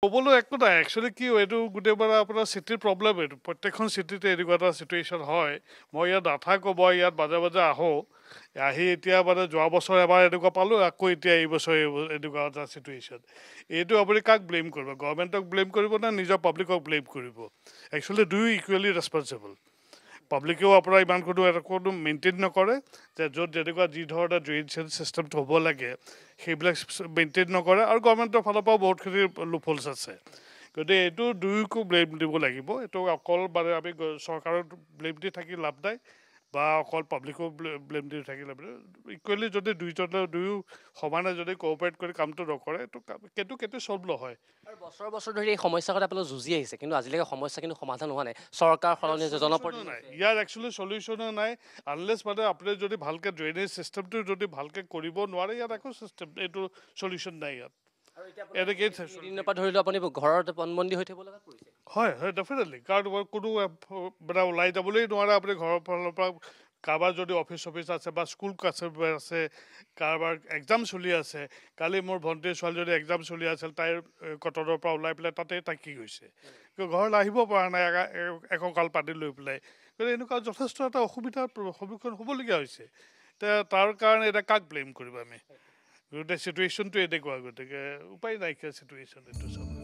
ক'বলৈ একো নাই একচুৱেলি কি এইটো গোটেই মানে আপোনাৰ চিটিৰ প্ৰব্লেম এইটো প্ৰত্যেকখন চিটিতে এনেকুৱা এটা চিটুৱেশ্যন হয় মই ইয়াত নাথাকোঁ মই ইয়াত মাজে মাজে আহোঁ আহি এতিয়া মানে যোৱা বছৰ এবাৰ এনেকুৱা পালোঁ আকৌ এতিয়া এইবছৰ এনেকুৱা এটা চিটুৱেশ্যন এইটো আপুনি কাক ব্লেম কৰিব গভৰ্ণমেণ্টক ব্লেম কৰিব নে নিজৰ পাব্লিকক ব্লেম কৰিব একচুৱেলি দুয়ো ইকুৱেলি ৰেছপনচিবল পাব্লিকেও আপোনাৰ ইমান কোনো মেইনটেইন নকৰে যে য'ত যেনেকুৱা যি ধৰণে ড্ৰেইন চিষ্টেমটো হ'ব লাগে সেইবিলাক মেইনটেইন নকৰে আৰু গভৰ্ণমেণ্টৰ ফালৰ পৰাও বহুতখিনি লুফলছ আছে গতিকে এইটো দুয়োকো ব্লেম দিব লাগিব এইটো অকল মানে আমি চৰকাৰৰ ব্লেম দি থাকি লাভ নাই বা অকল পাব্লিকো ব্লেম দি থাকি লাভ নাই ইকুৱেলি যদি দুয়ো সমানে যদি কোঅপাৰেট কৰি কামটো নকৰে এইটো সেইটো কেতিয়া চল্ভ নহয় আৰু বছৰ বছৰ ধৰি এই সমস্যাৰ সৈতে আপোনালোক যুঁজি আহিছে কিন্তু আজিলৈকে সমস্যা কিন্তু সমাধান হোৱা নাই চৰকাৰ সলনি হৈছে জনপ্ৰতিনিধি হৈছে ইয়াৰ একচুৱেলি চলিউশ্যনো নাই আনলেছ মানে আপুনি যদি ভালকৈ ড্ৰেইনেজ চিষ্টেমটো যদি ভালকৈ কৰিব নোৱাৰে ইয়াত একো চিষ্টেম এইটো চলিউশ্যন নাই ইয়াত আৰু এতিয়া এনেকেই তিনিদিনৰ পৰা ধৰি লওক আপুনি ঘৰত পণবন্দী হৈ থাকিব লগাত পৰিছে হয় হয় ডেফিনেটলি কাৰণ কোনো মানে ওলাই যাবলৈ নোৱাৰে আপুনি ঘৰৰ ফালৰ পৰা কাৰোবাৰ যদি অফিচ চফিচ আছে বা স্কুল আছে কাৰোবাৰ এক্সাম চলি আছে কালি মোৰ ভণ্টিৰ ছোৱালীজনী এক্সাম চলি আছিল তাইৰ কটনৰ পৰা ওলাই পেলাই তাতে থাকি গৈছে ঘৰলৈ আহিব পৰা নাই একঁকাল পাতি লৈ পেলাই গতিকে এনেকুৱা যথেষ্ট এটা অসুবিধাৰ সন্মুখীন হ'বলগীয়া হৈছে তাৰ কাৰণে এতিয়া কাক ব্লেম কৰিম আমি গোটেই চিটুৱেশ্যনটো এনেকুৱা গতিকে উপায় নাইকিয়া চিটুৱেশ্যন এইটো চব